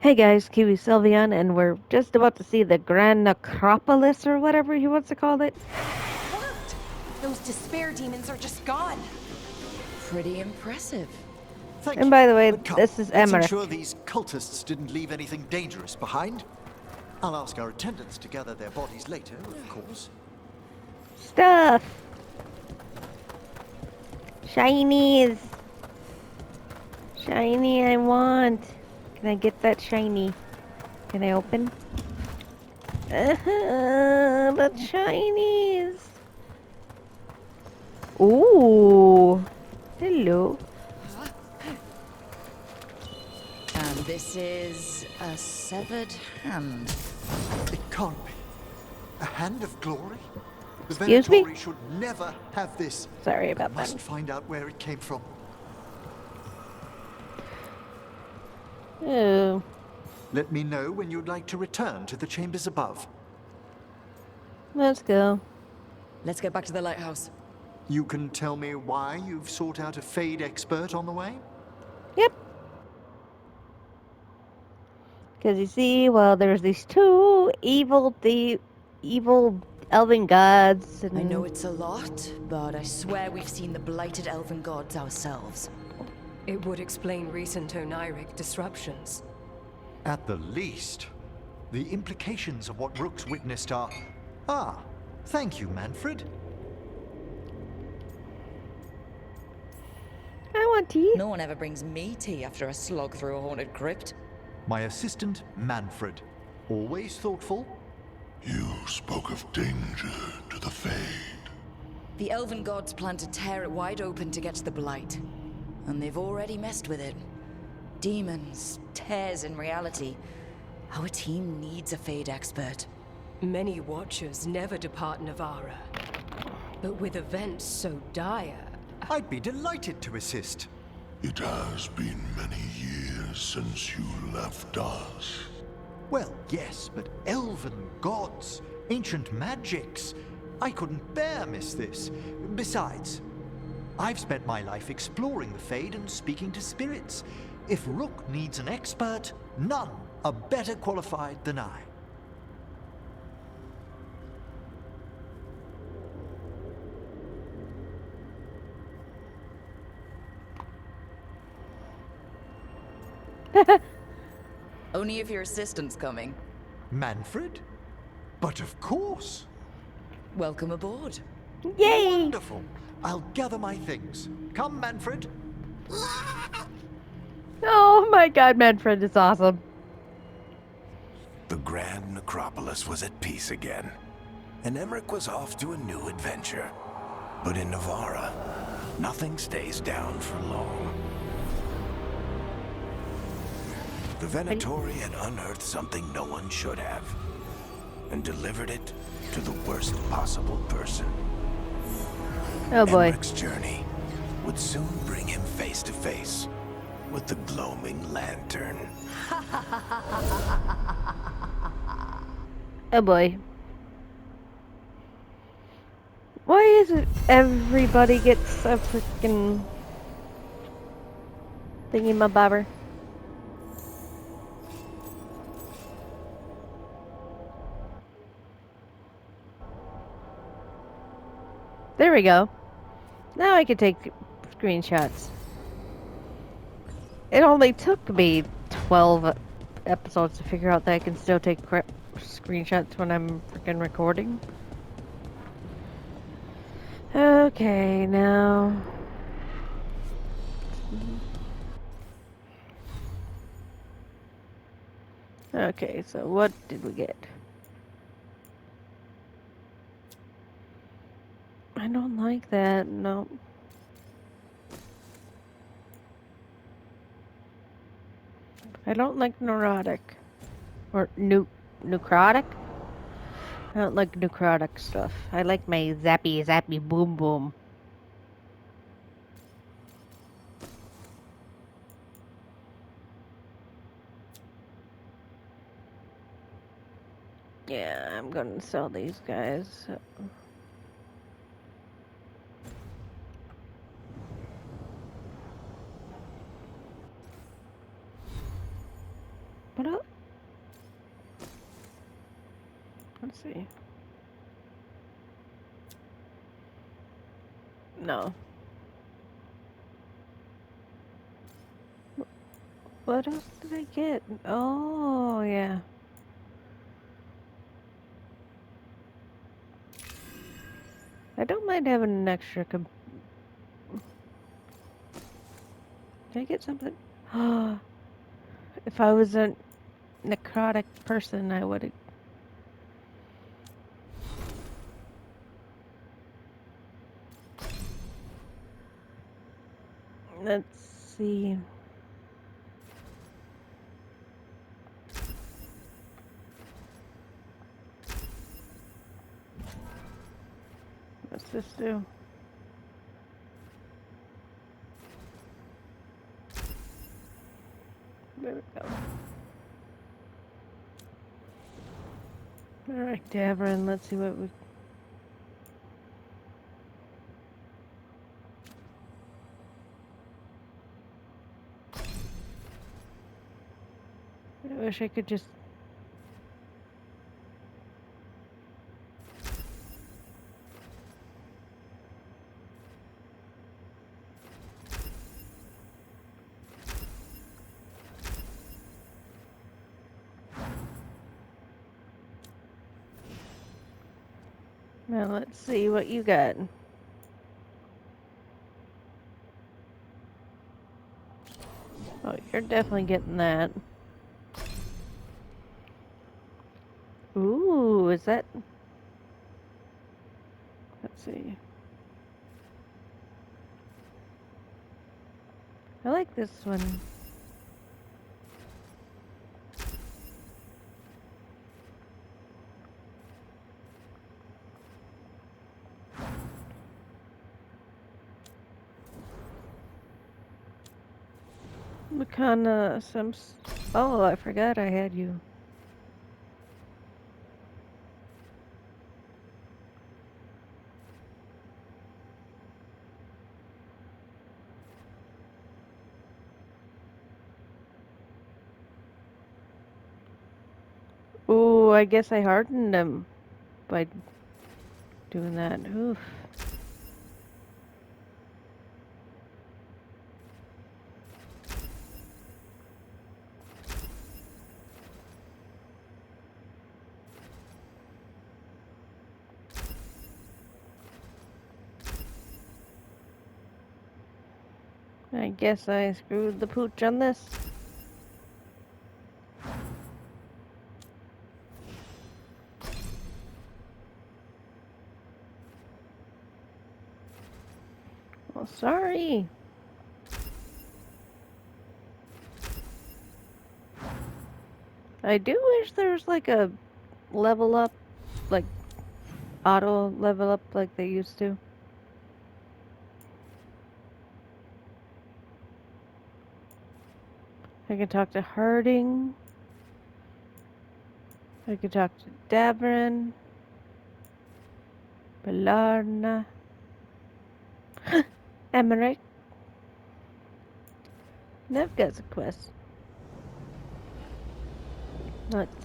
Hey guys, Kiwi Sylvian, and we're just about to see the Grand Necropolis or whatever he wants to call it. It worked! Those despair demons are just gone. Pretty impressive. Thank And you. by the way, But come, this is let's Emmerich. ensure these cultists didn't leave anything dangerous behind. I'll ask our attendants to gather their bodies later, of course. Stuff! Shinies! Shiny I want. Can I get that shiny? Can I open? The shinies! Ooh! Hello. And this is a severed hand. It can't be. A hand of glory? The Excuse me? Veilguard should never have this. Sorry about Must that. find out where it came from. Oh. Let me know when you'd like to return to the chambers above. Let's go. Let's get back to the lighthouse. You can tell me why you've sought out a Fade expert on the way? Yep. Because you see, well, there's these two evil elven gods. And I know it's a lot, but I swear we've seen the blighted elven gods ourselves. It would explain recent oniric disruptions. At the least, the implications of what Rook's witnessed are... Ah, thank you, Manfred. I want tea. No one ever brings me tea after a slog through a haunted crypt. My assistant, Manfred. Always thoughtful. You spoke of danger to the Fade. The elven gods plan to tear it wide open to get to the blight. And they've already messed with it. Demons, tears in reality. Our team needs a Fade expert. Many watchers never depart Navara. But with events so dire... I'd be delighted to assist. It has been many years since you left us. Well, yes, but elven gods, ancient magics. I couldn't bear miss this. Besides, I've spent my life exploring the Fade and speaking to spirits. If Rook needs an expert, none are better qualified than I. Only if your assistant's coming. Manfred? But of course. Welcome aboard. Yay! Wonderful. I'll gather my things. Come, Manfred. Oh my god, Manfred is awesome. The Grand Necropolis was at peace again, and Emmerich was off to a new adventure. But in Navara, nothing stays down for long. The Venatori had unearthed something no one should have, and delivered it to the worst possible person. Oh boy. Emmerich's journey would soon bring him face to face with the gloaming lantern. Oh boy. Why is it everybody gets a freaking thingy-mabobber? There we go. Now I can take screenshots. It only took me 12 episodes to figure out that I can still take screenshots when I'm freaking recording. Okay, now... Okay, so what did we get? I don't like that, no. I don't like neurotic. Or necrotic? I don't like necrotic stuff. I like my zappy zappy boom boom. Yeah, I'm gonna sell these guys. What else? Let's see. No. What else did I get? Oh, yeah. I don't mind having an extra Did I get something? If I was a necrotic person, I would have. Let's see. What's this do? There we go. Alright, Davrin, let's see what we... I wish I could just... Now let's see what you got. Oh, you're definitely getting that. Ooh, is that... Let's see. I like this one. Makana, Oh, I forgot I had you. Ooh, I guess I hardened them by doing that. Oof. I guess I screwed the pooch on this. Well, sorry. I do wish there was like a level up, like auto level up like they used to. I can talk to Harding. I can talk to Davrin. Belarna. Emmerich. I've got a quest. Let's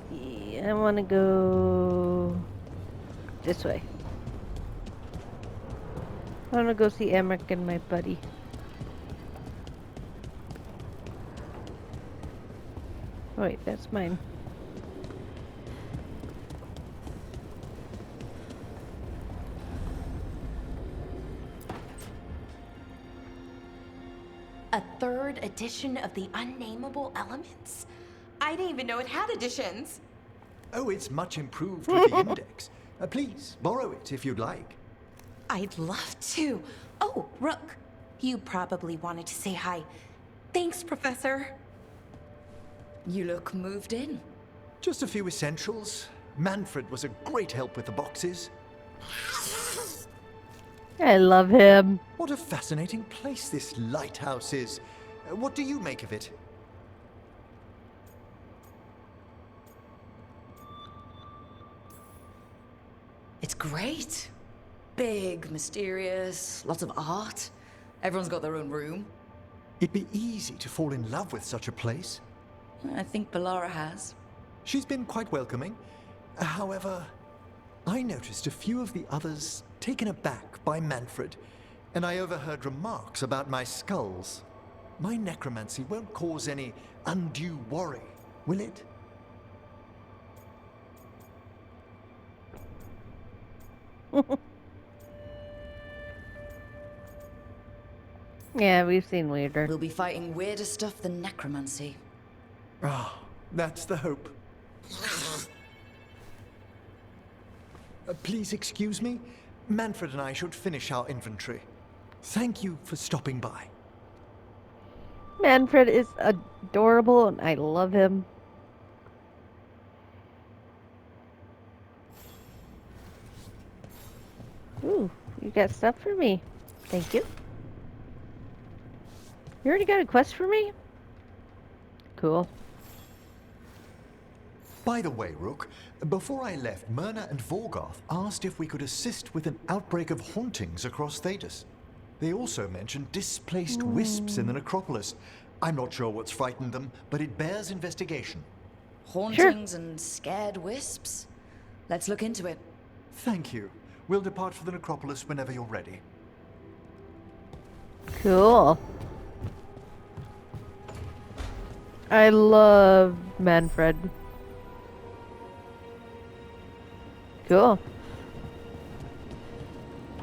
see. I want to go this way. I want to go see Emmerich and my buddy. Wait, that's mine. A third edition of the Unnameable Elements? I didn't even know it had editions. Oh, it's much improved with the index. Please, borrow it if you'd like. I'd love to. Oh, Rook, you probably wanted to say hi. Thanks, Professor. You look moved in. Just a few essentials. Manfred was a great help with the boxes. I love him. What a fascinating place this lighthouse is. What do you make of it? It's great. Big, mysterious, lots of art. Everyone's got their own room. It'd be easy to fall in love with such a place. I think Belara has. She's been quite welcoming. However, I noticed a few of the others taken aback by Manfred, and I overheard remarks about my skulls. My necromancy won't cause any undue worry, will it? Yeah, we've seen weirder. We'll be fighting weirder stuff than necromancy. Ah, that's the hope. Please excuse me. Manfred and I should finish our inventory. Thank you for stopping by. Manfred is adorable and I love him. Ooh, you got stuff for me. Thank you. You already got a quest for me? Cool. By the way, Rook, before I left, Myrna and Veilguard asked if we could assist with an outbreak of hauntings across Thedas. They also mentioned displaced wisps in the necropolis. I'm not sure what's frightened them, but it bears investigation. Hauntings and scared wisps? Let's look into it. Thank you. We'll depart for the necropolis whenever you're ready. Cool. I love Manfred. Cool.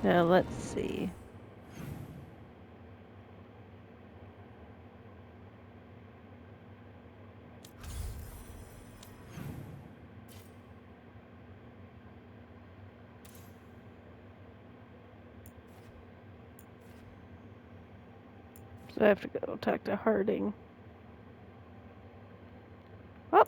Now let's see. So I have to go talk to Harding. Oh.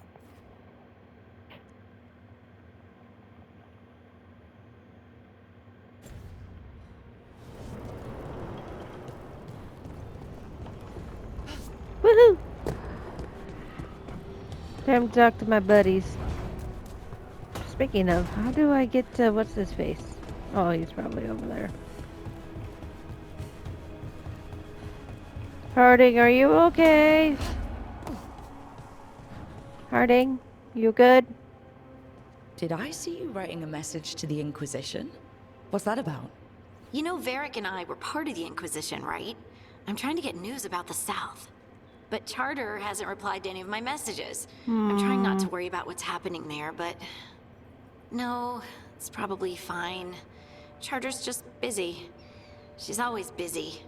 Woohoo! Time to talk to my buddies. Speaking of, how do I get to what's his face? Oh, he's probably over there. Harding, are you okay? Harding, you good? Did I see you writing a message to the Inquisition? What's that about? You know, Varric and I were part of the Inquisition, right? I'm trying to get news about the South. But Charter hasn't replied to any of my messages. I'm trying not to worry about what's happening there, but... No, it's probably fine. Charter's just busy. She's always busy.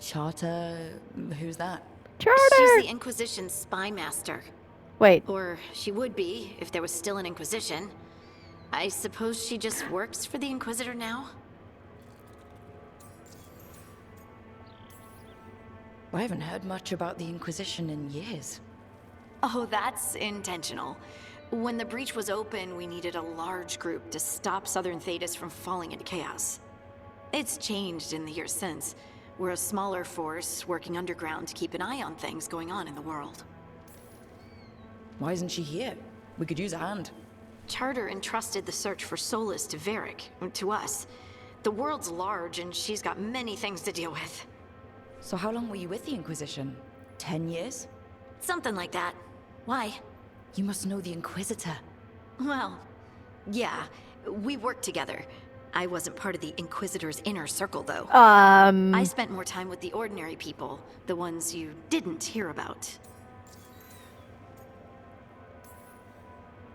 Charter... who's that? Charter! She's the Inquisition's spy master. Wait, Or she would be, if there was still an Inquisition. I suppose she just works for the Inquisitor now? I haven't heard much about the Inquisition in years. Oh, that's intentional. When the breach was open, we needed a large group to stop Southern Thedas from falling into chaos. It's changed in the years since. We're a smaller force working underground to keep an eye on things going on in the world. Why isn't she here? We could use a hand. Charter entrusted the search for Solus to Varric, to us. The world's large and she's got many things to deal with. So how long were you with the Inquisition? 10 years? Something like that. Why? You must know the Inquisitor. Well, yeah, we worked together. I wasn't part of the Inquisitor's inner circle, though. I spent more time with the ordinary people, the ones you didn't hear about.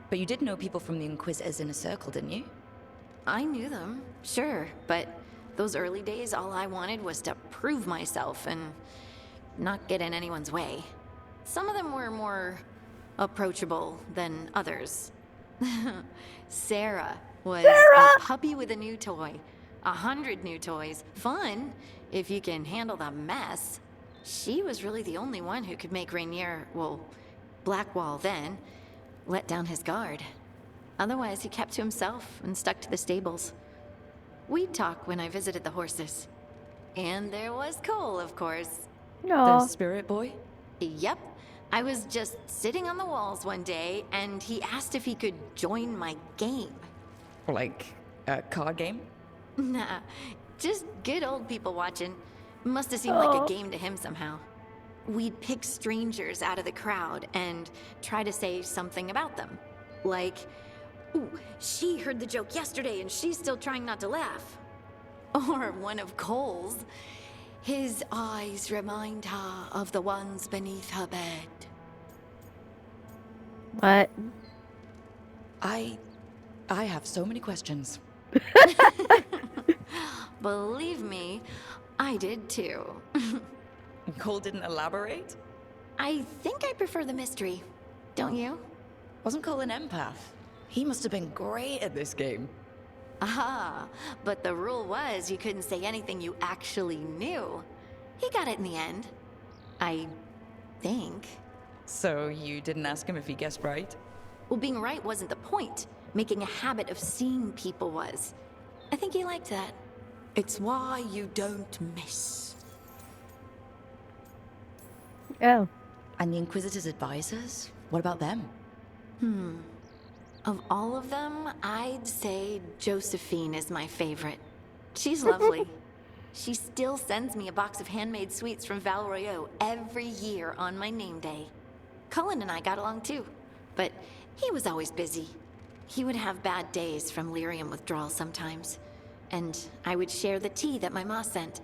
But you did know people from the Inquisitor's inner circle, didn't you? I knew them, sure, but those early days, all I wanted was to prove myself and not get in anyone's way. Some of them were more approachable than others. Sarah was a puppy with a new toy. 100 new toys. Fun, if you can handle the mess. She was really the only one who could make Rainier, well, Blackwall then, let down his guard. Otherwise, he kept to himself and stuck to the stables. We'd talk when I visited the horses. And there was Cole, of course. The spirit boy? Yep. I was just sitting on the walls one day, and he asked if he could join my game. Like a card game? Nah, just good old people watching. Must have seemed like a game to him somehow. We'd pick strangers out of the crowd and try to say something about them. Like, Ooh, she heard the joke yesterday and she's still trying not to laugh. Or one of Cole's. His eyes remind her of the ones beneath her bed. What? I have so many questions. Believe me, I did too. Cole didn't elaborate? I think I prefer the mystery. Don't you? Wasn't Cole an empath? He must have been great at this game. Ah, but the rule was you couldn't say anything you actually knew. He got it in the end. I think. So you didn't ask him if he guessed right? Well, being right wasn't the point. Making a habit of seeing people was. I think he liked that. It's why you don't miss. Oh. And the Inquisitor's advisors? What about them? Of all of them, I'd say Josephine is my favorite. She's lovely. She still sends me a box of handmade sweets from Val Royeaux every year on my name day. Cullen and I got along too, but he was always busy. He would have bad days from lyrium withdrawal sometimes, and I would share the tea that my ma sent.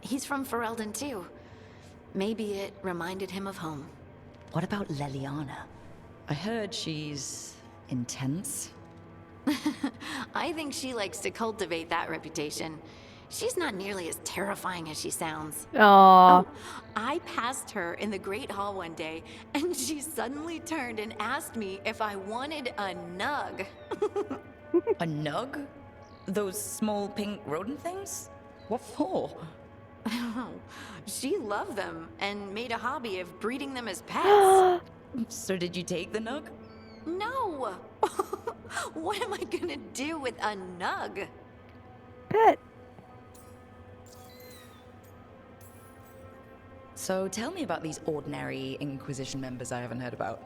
He's from Ferelden too. Maybe it reminded him of home. What about Leliana? I heard she's intense. I think she likes to cultivate that reputation. She's not nearly as terrifying as she sounds. Aww. I passed her in the Great Hall one day, and she suddenly turned and asked me if I wanted a nug. A nug? Those small pink rodent things? What for? She loved them and made a hobby of breeding them as pets. So did you take the nug? No! What am I gonna do with a nug? Pet. So tell me about these ordinary Inquisition members I haven't heard about.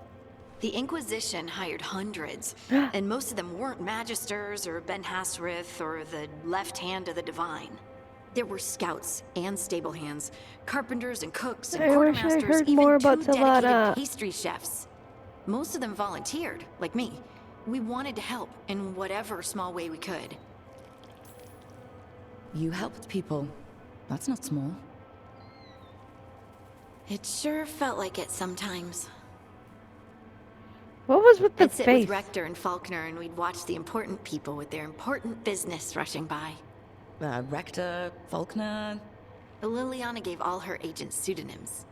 The Inquisition hired hundreds, and most of them weren't Magisters or Ben Hasrith or the left hand of the Divine. There were scouts and stable hands, carpenters and cooks and I wish I quartermasters, heard even more two about dedicated Savannah. pastry chefs. Most of them volunteered, like me. We wanted to help in whatever small way we could. You helped people. That's not small. It sure felt like it sometimes. What was with the I'd sit face? with Rector and Faulkner and we'd watch the important people with their important business rushing by. Rector, Faulkner. Liliana gave all her agents pseudonyms.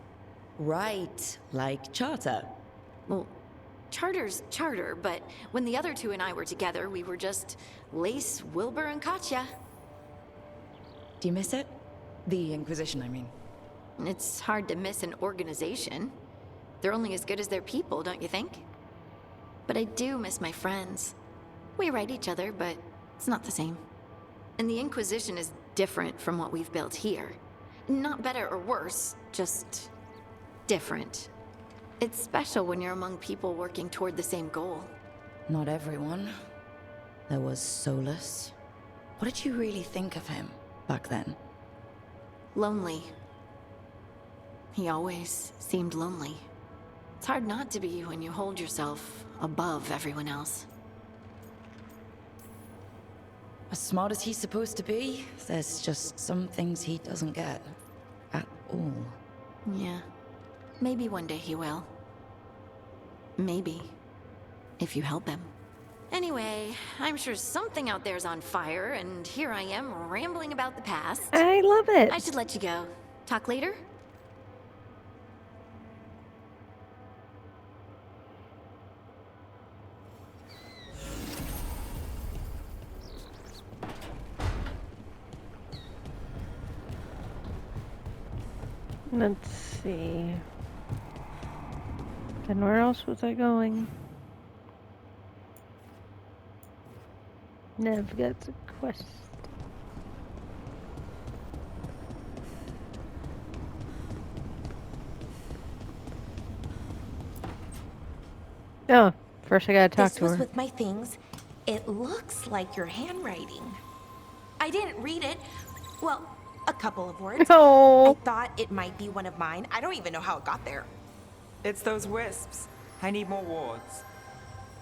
Right, like Charter. Well, Charter's Charter, but when the other two and I were together, we were just Lace, Wilbur, and Katya. Do you miss it? The Inquisition, I mean. It's hard to miss an organization. They're only as good as their people, don't you think? But I do miss my friends. We write each other, but it's not the same. And the Inquisition is different from what we've built here. Not better or worse, just different. It's special when you're among people working toward the same goal. Not everyone. There was Solus. What did you really think of him back then? Lonely. He always seemed lonely. It's hard not to be when you hold yourself above everyone else. As smart as he's supposed to be, there's just some things he doesn't get. At all. Yeah. Maybe one day he will. Maybe. If you help him. Anyway, I'm sure something out there's on fire, and here I am rambling about the past. I love it. I should let you go. Talk later? Let's see. Then where else was I going? Nev gets a quest. Oh, first I gotta talk This to was her. with my things. It looks like your handwriting. I didn't read it. Well, a couple of words. I Oh, thought it might be one of mine. I don't even know how it got there. It's those wisps. I need more wards.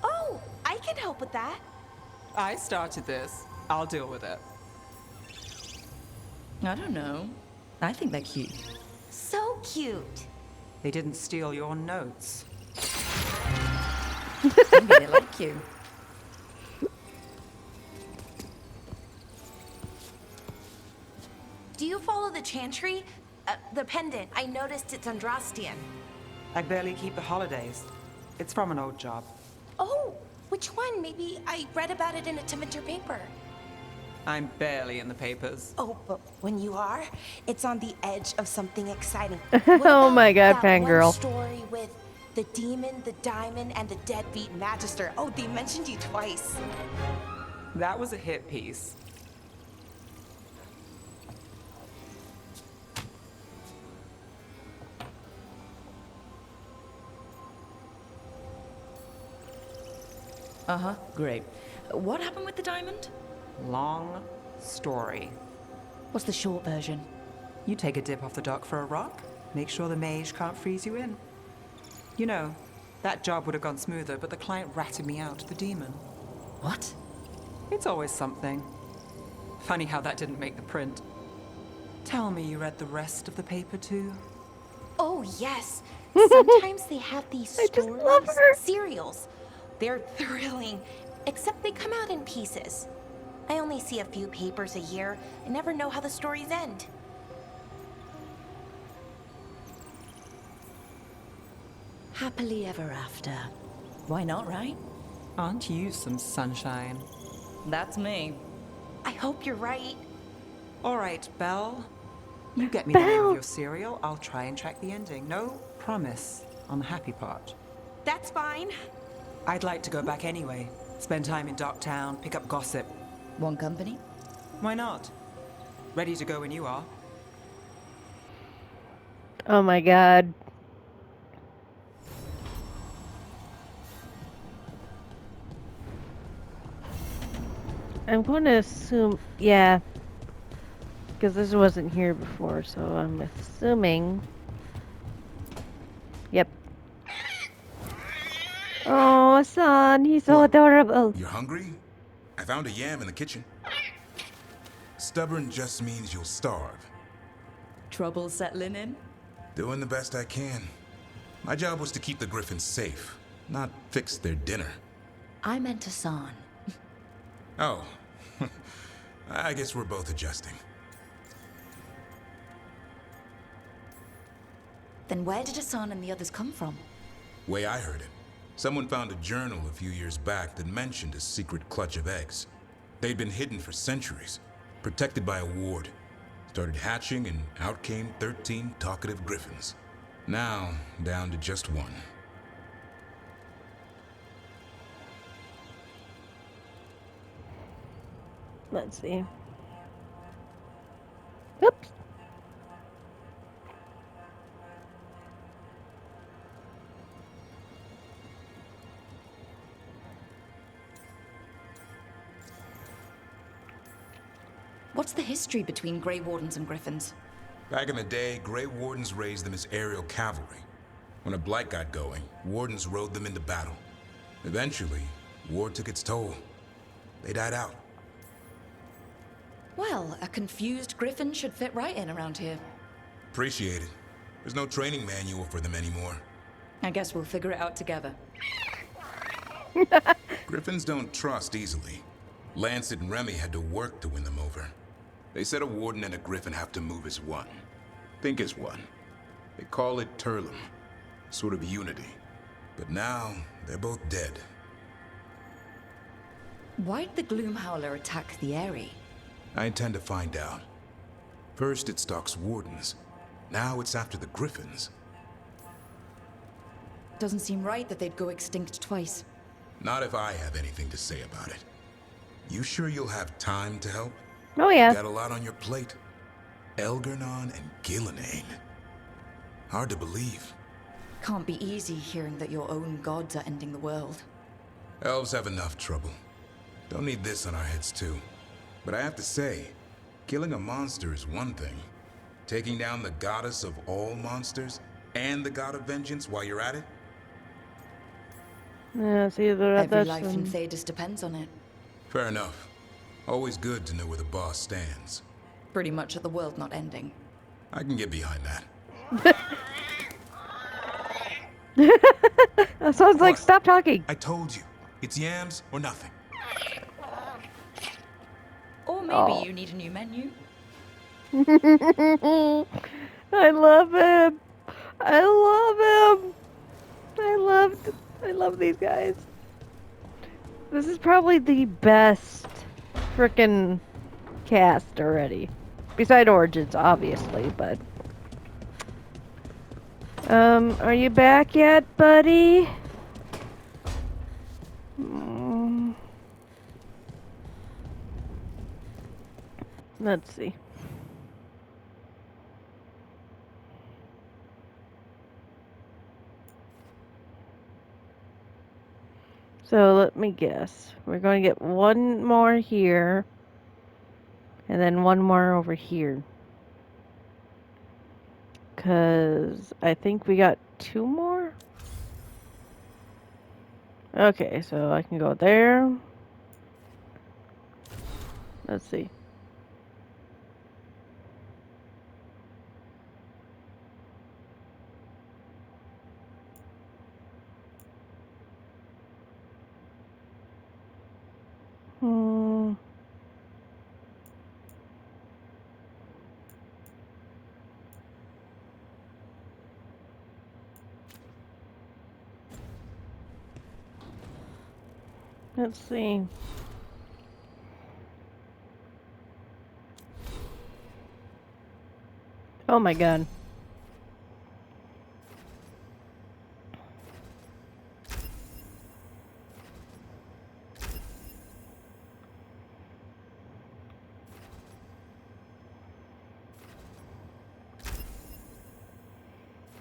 Oh, I I can help with that. I started this. I'll deal with it. I don't know. I think they're cute. So cute. They didn't steal your notes. Maybe they like you. Do you follow the chantry? The pendant. I noticed it's Andrastian. I barely keep the holidays. It's from an old job. Oh, which one? Maybe I read about it in a Timidger paper. I'm barely in the papers. Oh, but when you are, it's on the edge of something exciting. Oh my god, that fangirl. one story with the demon, the diamond, and the deadbeat magister. Oh, they mentioned you twice. That was a hit piece. Uh-huh, great. What happened with the diamond? Long story. What's the short version? You take a dip off the dock for a rock, make sure the mage can't freeze you in. You know, that job would have gone smoother, but the client ratted me out to the demon. What? It's always something. Funny how that didn't make the print. Tell me you read the rest of the paper too? Oh, yes. Sometimes they have these I just stories, love her. serials. They're thrilling, except they come out in pieces. I only see a few papers a year and never know how the stories end. Happily ever after. Why not, right? Aren't you some sunshine? That's me. I hope you're right. All right, Belle. You get me the name Belle. of your cereal, I'll try and track the ending. No promise on the happy part. That's fine. I'd like to go back anyway. Spend time in Docktown, pick up gossip. One company? Why not? Ready to go when you are. Oh my god. I'm going to assume, yeah, because this wasn't here before, so I'm assuming. Yep. Oh, son, he's so adorable. You hungry? I found a yam in the kitchen. Stubborn just means you'll starve. Trouble settling in? Doing the best I can. My job was to keep the griffins safe, not fix their dinner. I meant Hassan. Oh, I guess we're both adjusting. Then where did Hassan and the others come from? Way I heard it, someone found a journal a few years back that mentioned a secret clutch of eggs. They'd been hidden for centuries, protected by a ward. Started hatching and out came 13 talkative griffins. Now, down to just one. Let's see. Oops. What's the history between Grey Wardens and Griffins? Back in the day, Grey Wardens raised them as aerial cavalry. When a blight got going, Wardens rode them into battle. Eventually, war took its toll. They died out. Well, a confused Griffin should fit right in around here. Appreciate it. There's no training manual for them anymore. I guess we'll figure it out together. Griffins don't trust easily. Lancet and Remy had to work to win them over. They said a warden and a griffin have to move as one. Think as one. They call it Turlum. Sort of unity. But now, they're both dead. Why'd the Gloomhowler attack the Eyrie? I intend to find out. First it stalks wardens. Now it's after the griffins. Doesn't seem right that they'd go extinct twice. Not if I have anything to say about it. You sure you'll have time to help? Oh yeah. Got a lot on your plate. Elgernon and Gillenane. Hard to believe. Can't be easy hearing that your own gods are ending the world. Elves have enough trouble. Don't need this on our heads too. But I have to say, killing a monster is one thing. Taking down the goddess of all monsters and the god of vengeance while you're at it? Yeah, it's either Every that's life in Thedas depends on it. Fair enough. Always good to know where the boss stands. Pretty much at the world not ending. I can get behind that. That sounds like What? stop talking. I told you. It's yams or nothing. Or maybe Oh. you need a new menu. I love him. I love him. I love these guys. This is probably the best frickin' cast already. Beside Origins, obviously, but... are you back yet, buddy? Let's see. So let me guess. We're going to get one more here. And then one more over here. Because I think we got two more. Okay, so I can go there. Let's see. Let's see. Oh my god.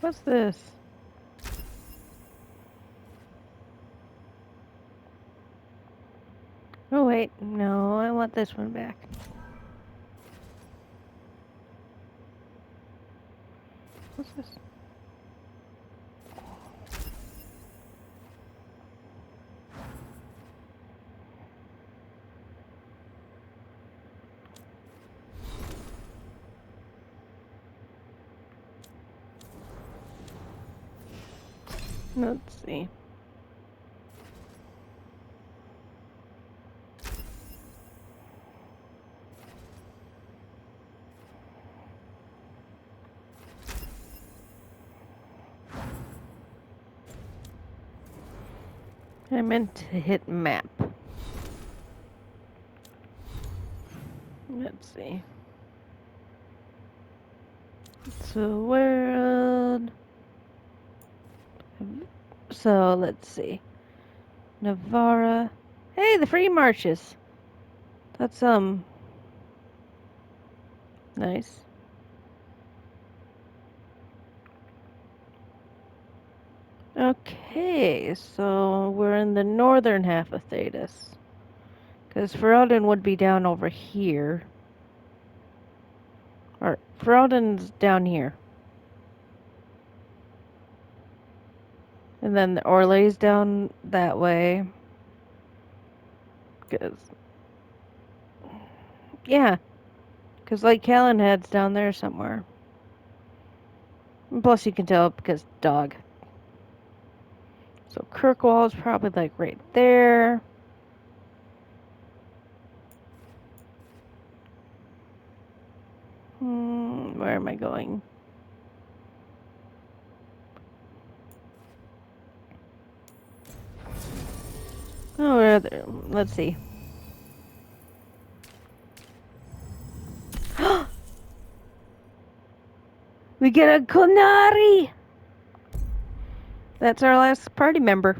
What's this? Oh wait, no, I want this one back. What's this? Let's see. I meant to hit map. Let's see. So world. So let's see. Navarra. Hey, the free marches. That's nice. Okay, so we're in the northern half of Thedas. Because Ferelden would be down over here. Or, Ferelden's down here. And then the Orlay's down that way. Because... yeah. Because Lake Calenhad's down there somewhere. And plus you can tell because dog. So Kirkwall's probably like right there. Where am I going? Oh, where are there? Let's see. We get a Kunari! That's our last party member.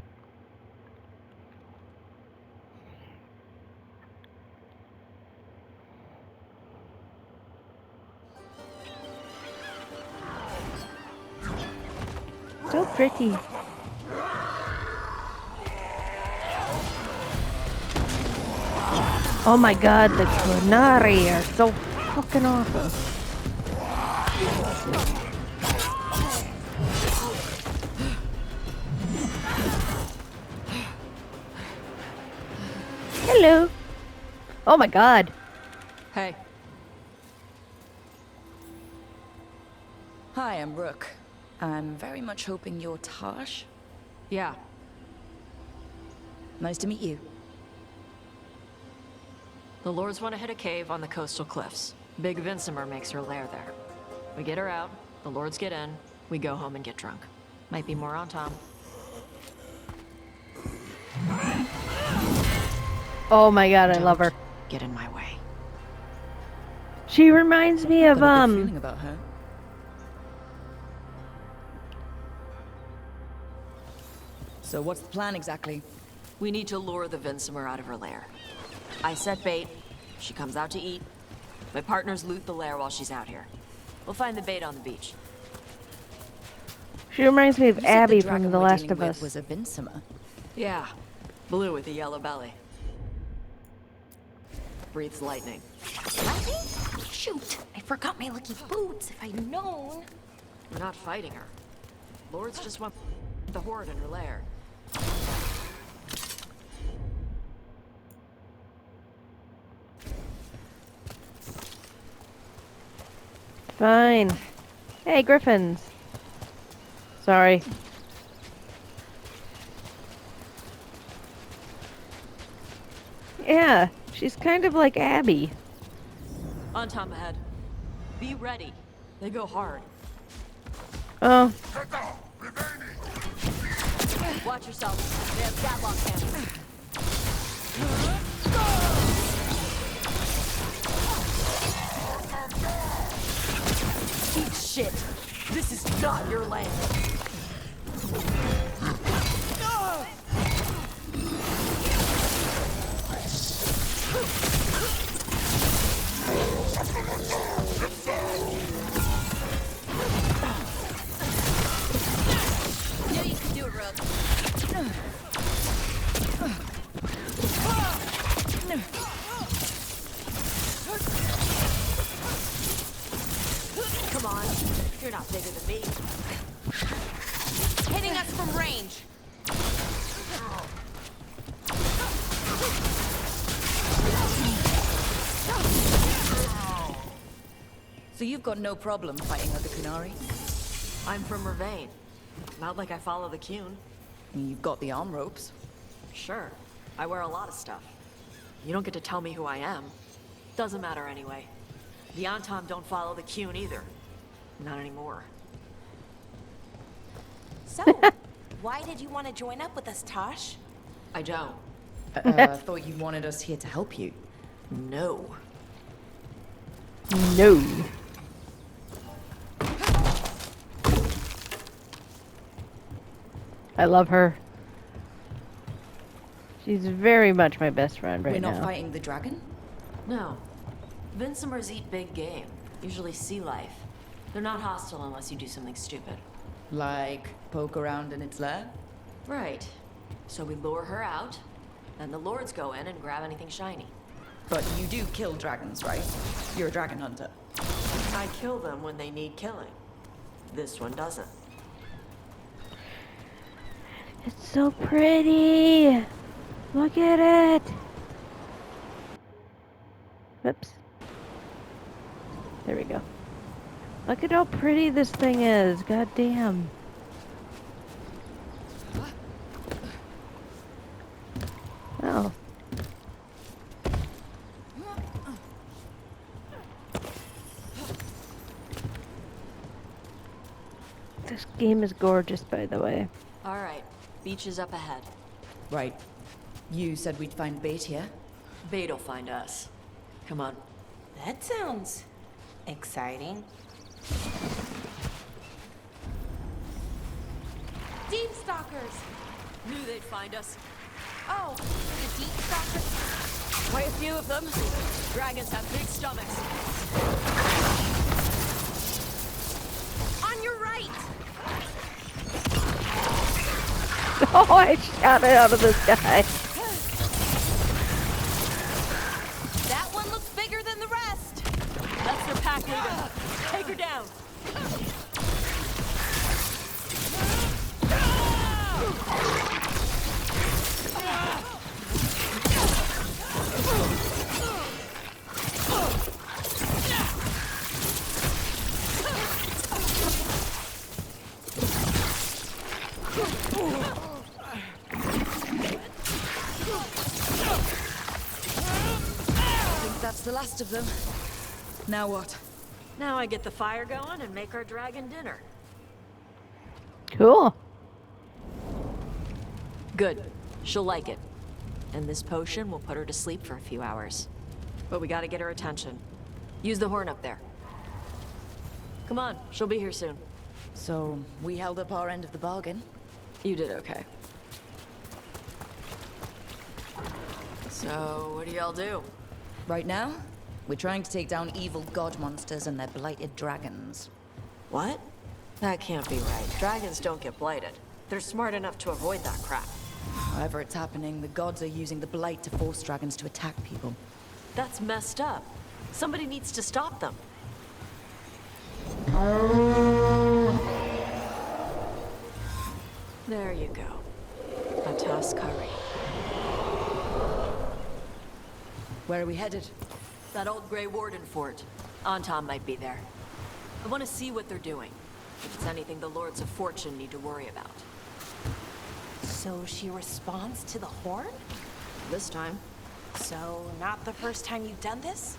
So pretty. Oh my god, the Kunari are so fucking awesome. Hello. Oh my god. Hey. Hi, I'm Rook. I'm very much hoping you're Taash. Yeah. Nice to meet you. The Lords want to hit a cave on the coastal cliffs. Big Vincimer makes her lair there. We get her out, the Lords get in, we go home and get drunk. Might be more on Tom. Oh my god, I love her. Get in my way. She reminds me of Got a good feeling about her. So what's the plan exactly? We need to lure the Vincimer out of her lair. I set bait, she comes out to eat. My partners loot the lair while she's out here. We'll find the bait on the beach. She reminds me of You said Abby the dragon from The we're Last dealing of with Us. was a Vincimer. Yeah, blue with a yellow belly. Breathes lightning. Lightning? Shoot! I forgot my lucky boots. If I'd known. We're not fighting her. Lords just want the horde in her lair. Fine. Hey, Griffins. Sorry. Yeah, she's kind of like Abby. On Tom ahead. Be ready. They go hard. Oh. Watch yourself. They have Gatlock cannons. Eat shit. This is not your land. Yeah, you can do it, Rook. Come on. You're not bigger than me. Hitting us from range. So you've got no problem fighting other Kunari? I'm from Mervain. Not like I follow the Qun. You've got the arm ropes. Sure. I wear a lot of stuff. You don't get to tell me who I am. Doesn't matter anyway. The Otomes don't follow the Qun either. Not anymore. So, why did you want to join up with us, Taash? I don't. Thought you wanted us here to help you. No. No. I love her. She's very much my best friend right now. We're not fighting the dragon? No. Vincimers eat big game. Usually sea life. They're not hostile unless you do something stupid. Like poke around in its lair? Right. So we lure her out, then the Lords go in and grab anything shiny. But you do kill dragons, right? You're a dragon hunter. I kill them when they need killing. This one doesn't. It's so pretty. Look at it. Whoops. There we go. Look at how pretty this thing is. God damn. Oh. This game is gorgeous, by the way. All right. Beach is up ahead. Right. You said we'd find bait here? Bait'll find us. Come on. That sounds exciting. Deep stalkers! Knew they'd find us. Oh, the deep stalkers. Quite a few of them. Dragons have big stomachs. On your right! Oh, I shot it out of the sky. That one looks bigger than the rest. That's their pack leader. Take her down. That's the last of them. Now what? Now I get the fire going and make our dragon dinner. Cool. Good. She'll like it. And this potion will put her to sleep for a few hours. But we gotta get her attention. Use the horn up there. Come on, she'll be here soon. So, we held up our end of the bargain. You did okay. So, what do y'all do? Right now, we're trying to take down evil god monsters and their blighted dragons. What? That can't be right. Dragons don't get blighted. They're smart enough to avoid that crap. However it's happening, the gods are using the blight to force dragons to attack people. That's messed up. Somebody needs to stop them. There you go. A toss curry. Where are we headed? That old Grey Warden fort. Anton might be there. I want to see what they're doing. If it's anything the Lords of Fortune need to worry about. So she responds to the horn? This time. So, not the first time you've done this?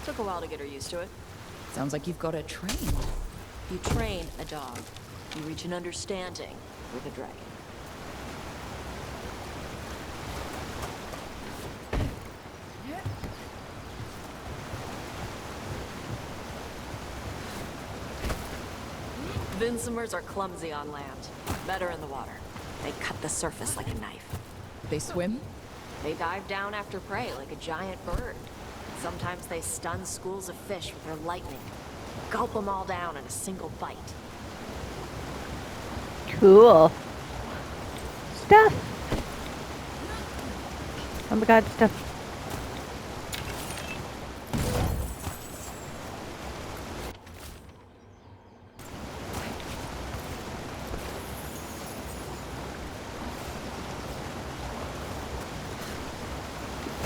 Took a while to get her used to it. Sounds like you've got her trained. You train a dog. You reach an understanding with a dragon. Vincimers are clumsy on land, better in the water. They cut the surface like a knife. They swim? They dive down after prey like a giant bird. Sometimes they stun schools of fish with their lightning. Gulp them all down in a single bite. Cool. Stuff. Oh my god, stuff.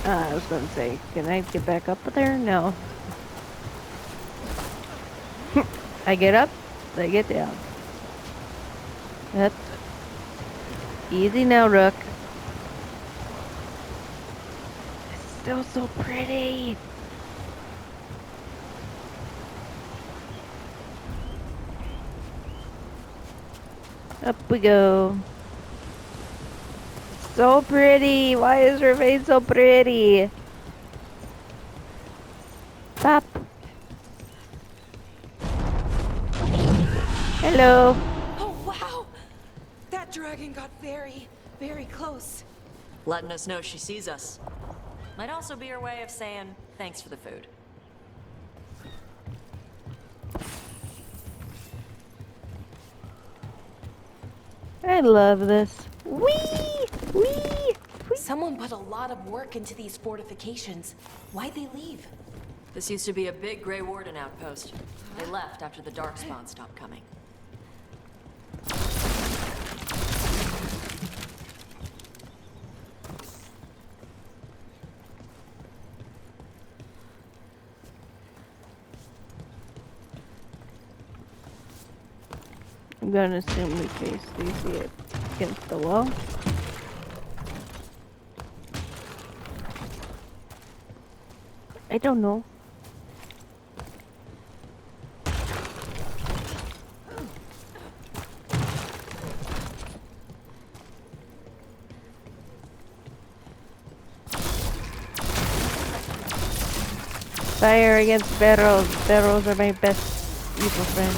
I was gonna say, can I get back up there? No. I get up, they get down. That's easy now, Rook. It's still so pretty. Up we go. So pretty. Why is her face so pretty? Pop. Hello. Oh, wow! That dragon got very, very close. Letting us know she sees us. Might also be her way of saying thanks for the food. I love this. Whee! Whee! Someone put a lot of work into these fortifications. Why'd they leave? This used to be a big Grey Warden outpost. They left after the Darkspawn stopped coming. I'm gonna assume we face these against the wall. I don't know. Fire against barrels. Barrels are my best evil friend.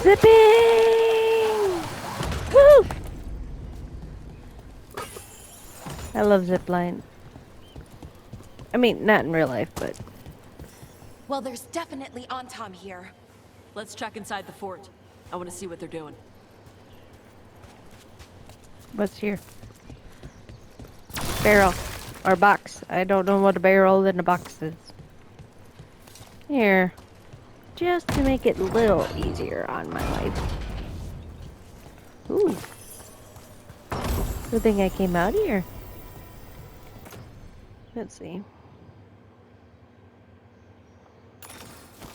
Zipping! Woo! I love zipline. I mean, not in real life, but... Well, there's definitely Antom here. Let's check inside the fort. I want to see what they're doing. What's here? Barrel. Or box. I don't know what a barrel and a box is. Here. Just to make it a little easier on my life. Ooh. Good thing I came out here. Let's see.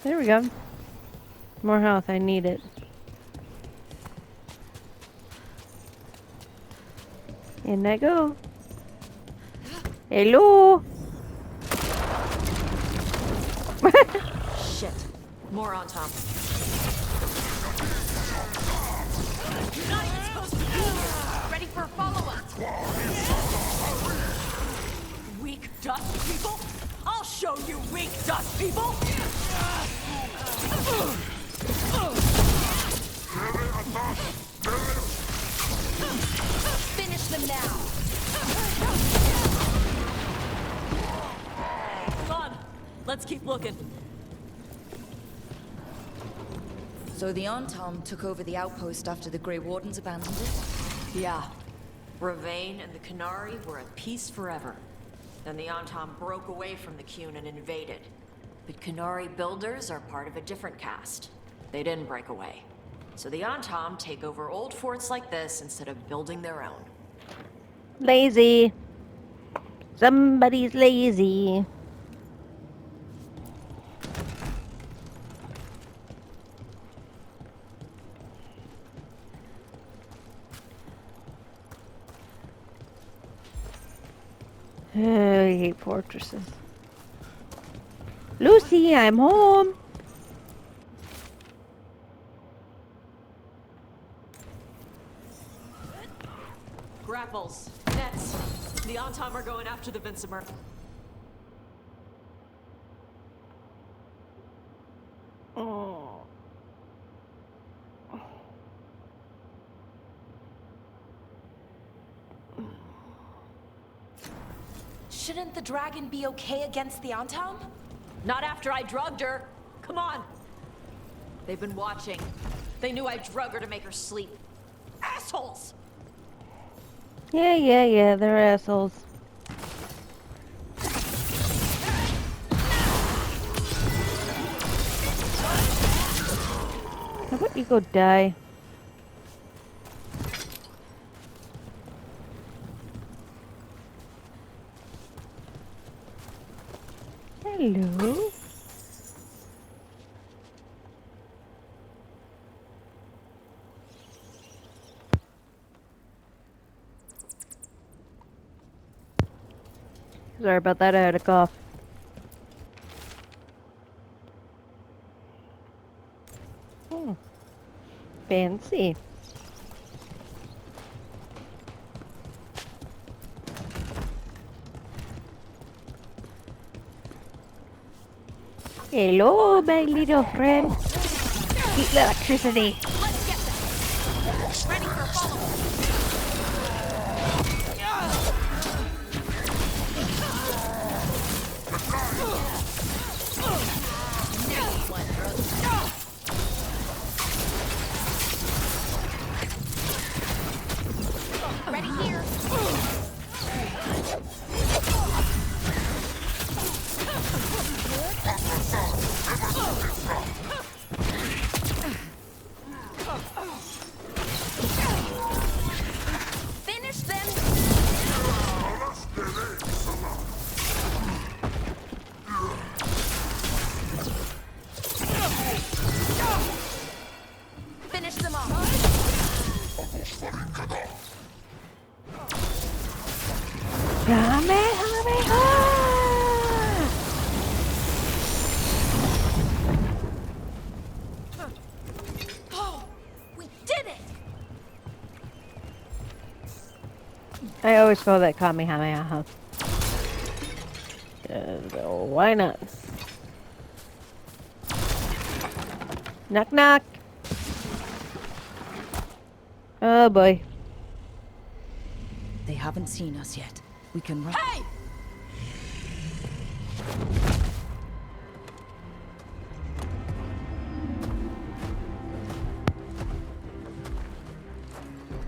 There we go. More health. I need it. In I go. Hello. Shit. More on Tom. You're not even supposed to be here. Ready for a follow-up? Weak dust people? I'll show you weak dust people! Finish them now. Hold on. Let's keep looking. So the Otomes took over the outpost after the Grey Wardens abandoned it? Yeah. Ravain and the Canary were at peace forever. Then the Otomes broke away from the Qun and invaded. But Canary builders are part of a different caste. They didn't break away. So the Otomes take over old forts like this instead of building their own. Lazy. Somebody's lazy. I hate fortresses. Lucy, I'm home. Grapples. Nets. The Otomes are going after the Vincimer. Oh. Shouldn't the dragon be okay against the Otome? Not after I drugged her. Come on. They've been watching. They knew I drug her to make her sleep. Assholes! Yeah, they're assholes. How about you go die? Hello? Sorry about that, I had a cough. Fancy. Hello, my little friend. Eat the electricity. Let's get them. Ready for a follow-up. Ready here. Finish them. Finish them off. Kamehameha! Oh, we did it. I always call that Kamehameha. Why not? Knock knock. Oh boy. They haven't seen us yet. We can run. Hey!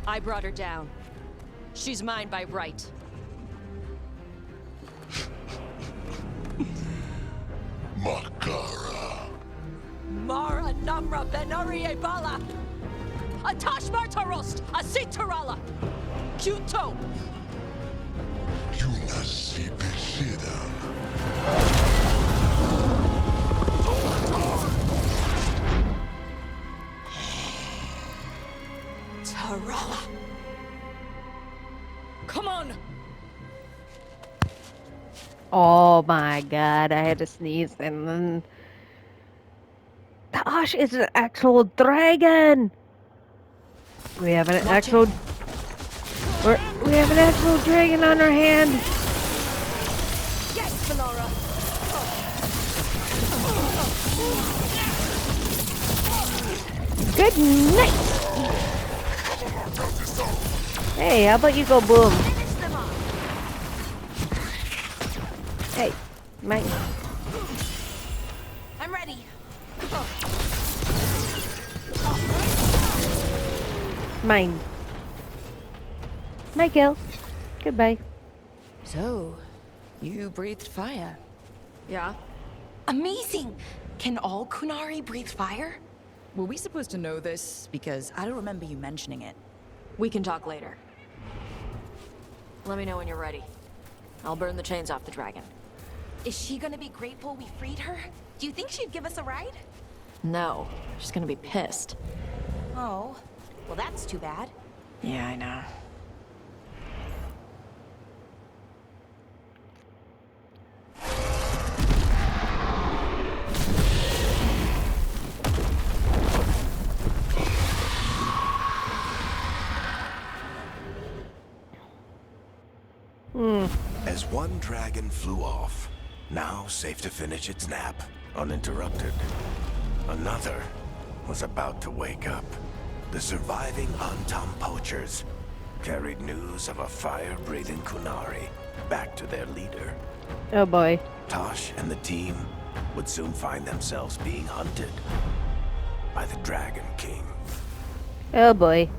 I brought her down. She's mine by right. Makara. Mara Namra Benari Bala! A Taash Martarost! A Sitarala! Kyuto! Yunasi Bishida. Tarala! on! Oh my god, I had to sneeze and then... Taash is an actual dragon! We have an actual... We have an actual dragon on our hand! Yes, Valora! Good night! Hey, how about you go boom? Hey, mine. I'm ready. Mine. My kill. Goodbye. So, you breathed fire. Yeah? Amazing! Can all Kunari breathe fire? Were we supposed to know this? Because I don't remember you mentioning it. We can talk later. Let me know when you're ready. I'll burn the chains off the dragon. Is she gonna be grateful we freed her? Do you think she'd give us a ride? No, she's gonna be pissed. Oh, well that's too bad. Yeah, I know. As one dragon flew off, now safe to finish its nap, uninterrupted, another was about to wake up. The surviving Otom poachers carried news of a fire-breathing Kunari back to their leader. Oh boy. Taash and the team would soon find themselves being hunted by the Dragon King. Oh boy.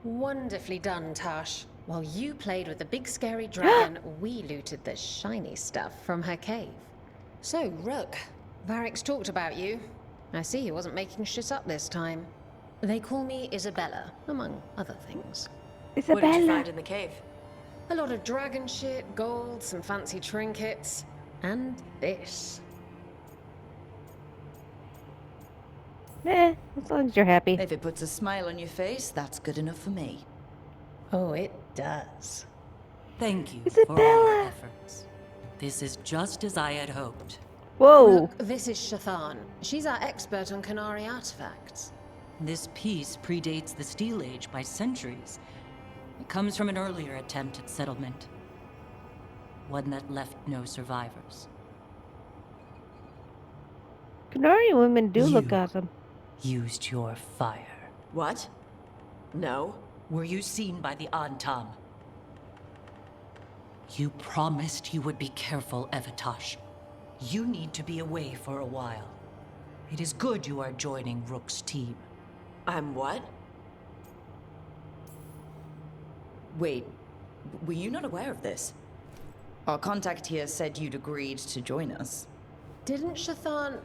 Wonderfully done, Taash. While you played with the big scary dragon, we looted the shiny stuff from her cave. So, Rook, Varric's talked about you. I see he wasn't making shit up this time. They call me Isabella, among other things. What did you Isabella. find in the cave? A lot of dragon shit, gold, some fancy trinkets, and this. As long as you're happy. If it puts a smile on your face, that's good enough for me. Oh, it does. Thank you Isabella. for all your efforts. This is just as I had hoped. Whoa. Look, this is Shathan. She's our expert on Kunari artifacts. This piece predates the Steel Age by centuries. It comes from an earlier attempt at settlement. One that left no survivors. Kunari women do look You. awesome. Used your fire. What? No. Were you seen by the Otom? You promised you would be careful, Evatash. You need to be away for a while. It is good you are joining Rook's team. I'm what? Wait, were you not aware of this? Our contact here said you'd agreed to join us. Didn't Shathan...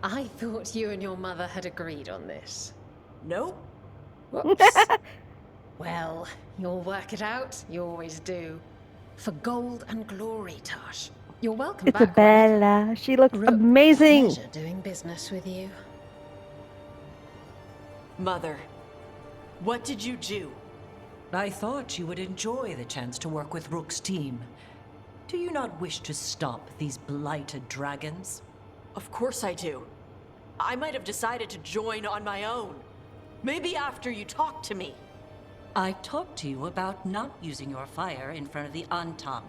I thought you and your mother had agreed on this. Nope. Whoops. Well, you'll work it out. You always do. For gold and glory, Taash. You're welcome back. Isabella. She looks Rook, amazing. Pleasure doing business with you. Mother, what did you do? I thought you would enjoy the chance to work with Rook's team. Do you not wish to stop these blighted dragons? Of course I do. I might have decided to join on my own. Maybe after you talked to me. I talked to you about not using your fire in front of the Otom.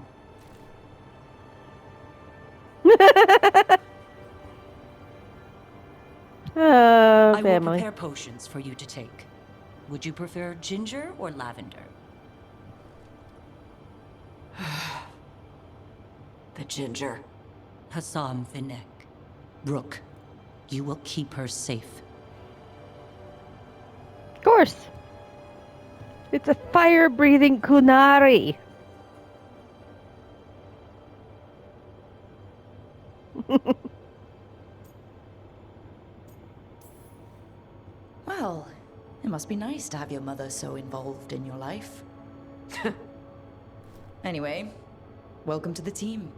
Oh, I will family. prepare potions for you to take. Would you prefer ginger or lavender? The ginger. Hassam Vinek. Rook, you will keep her safe. Of course. It's a fire-breathing Kunari. Well, it must be nice to have your mother so involved in your life. Anyway, welcome to the team.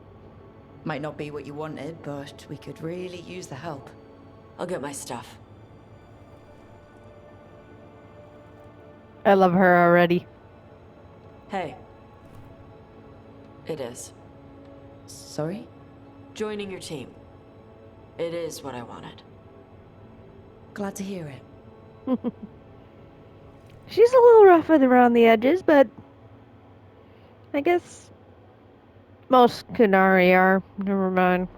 Might not be what you wanted, but we could really use the help. I'll get my stuff. I love her already. Hey. It is. Sorry? Joining your team. It is what I wanted. Glad to hear it. She's a little rough around the edges, but I guess most Kunari are. Never mind.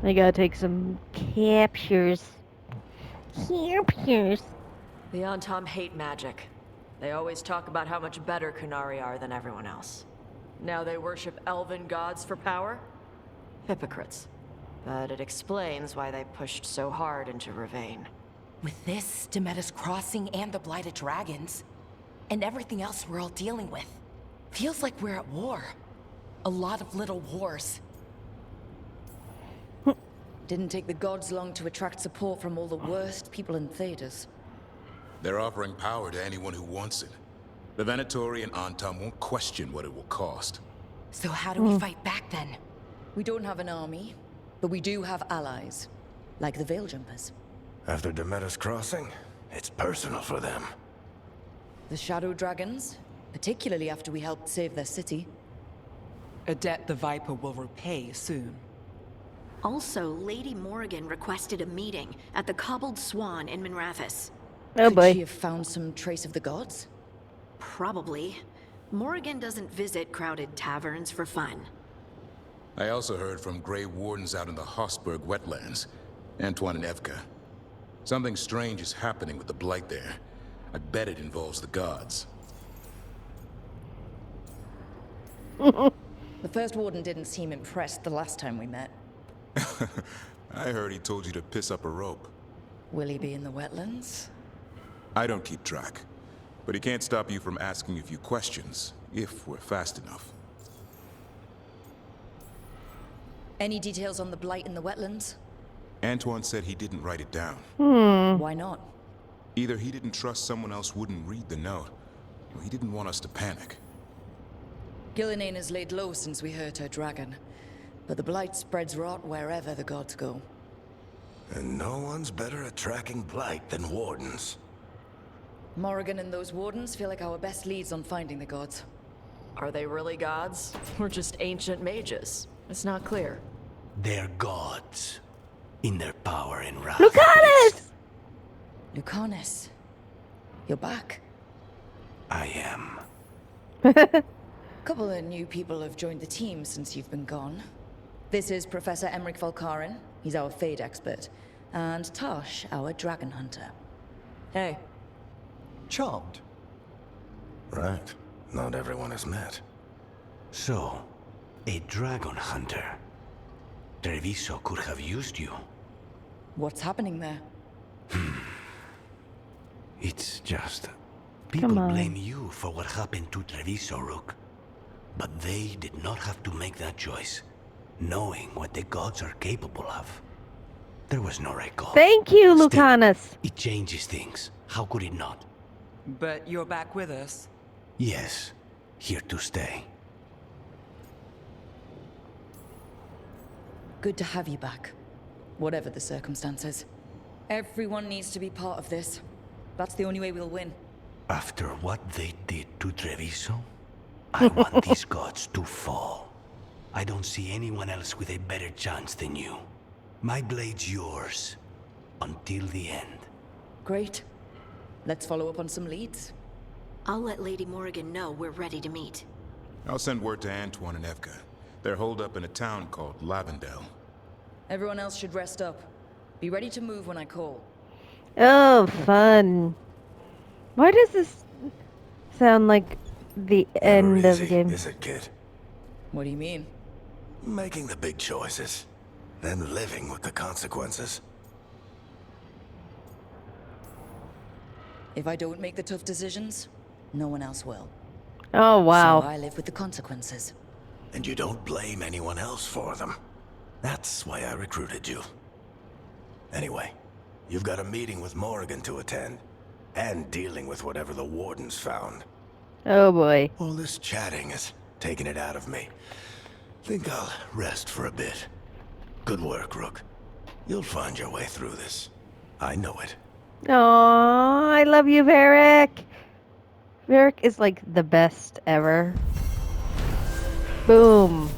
I gotta take some captures. Captures. The Otom hate magic. They always talk about how much better Kunari are than everyone else. Now they worship elven gods for power? Hypocrites. But it explains why they pushed so hard into Ravain. With this, Demeter's Crossing and the Blighted Dragons, and everything else we're all dealing with, feels like we're at war. A lot of little wars. Didn't take the gods long to attract support from all the worst people in Thedas. They're offering power to anyone who wants it. The Venatori and Antam won't question what it will cost. So how do we fight back then? We don't have an army, but we do have allies, like the Veil Jumpers. After Demeter's Crossing, it's personal for them. The Shadow Dragons, particularly after we helped save their city. A debt the Viper will repay soon. Also, Lady Morrigan requested a meeting at the Cobbled Swan in Minrathis. Oh Could boy. she have found some trace of the gods? Probably. Morrigan doesn't visit crowded taverns for fun. I also heard from Grey Wardens out in the Hossberg wetlands, Antoine and Evka. Something strange is happening with the Blight there. I bet it involves the gods. The first warden didn't seem impressed the last time we met. I heard he told you to piss up a rope. Will he be in the wetlands? I don't keep track, but he can't stop you from asking a few questions, if we're fast enough. Any details on the blight in the wetlands? Antoine said he didn't write it down. Why not? Either he didn't trust someone else wouldn't read the note, or he didn't want us to panic. Gillinane has laid low since we hurt her dragon, but the blight spreads rot wherever the gods go. And no one's better at tracking Blight than Wardens. Morrigan and those wardens feel like our best leads on finding the gods. Are they really gods? Or just ancient mages? It's not clear. They're gods. In their power and wrath. Lucanus! Lucanus, you're back. I am. Couple of new people have joined the team since you've been gone. This is Professor Emmerich Volkaren. He's our Fade expert. And Taash, our dragon hunter. Hey. Charmed. Right. Not everyone has met. So, a dragon hunter. Treviso could have used you. What's happening there? It's just... People Come on. blame you for what happened to Treviso, Rook. But they did not have to make that choice, knowing what the gods are capable of. There was no recall. Thank you, Still, Lucanus. it changes things. How could it not? But you're back with us. Yes, here to stay. Good to have you back. Whatever the circumstances. Everyone needs to be part of this. That's the only way we'll win. After what they did to Treviso, I want these gods to fall. I don't see anyone else with a better chance than you. My blade's yours. Until the end. Great. Let's follow up on some leads. I'll let Lady Morrigan know we're ready to meet. I'll send word to Antoine and Evka. They're holed up in a town called Lavendel. Everyone else should rest up. Be ready to move when I call. Oh, fun. Why does this sound like the end of the game? Is it, kid? What do you mean? Making the big choices, then living with the consequences. If I don't make the tough decisions, no one else will. Oh, wow. So I live with the consequences. And you don't blame anyone else for them. That's why I recruited you. Anyway, you've got a meeting with Morrigan to attend, and dealing with whatever the Wardens found. Oh, boy. All this chatting is taking it out of me. Think I'll rest for a bit. Good work, Rook. You'll find your way through this. I know it. Aww, I love you, Varric. Varric is like the best ever. Boom.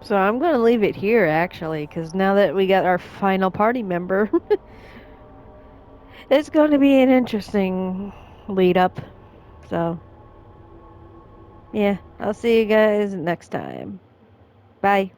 So I'm going to leave it here, actually, because now that we got our final party member, it's going to be an interesting lead up. So, yeah, I'll see you guys next time. Bye.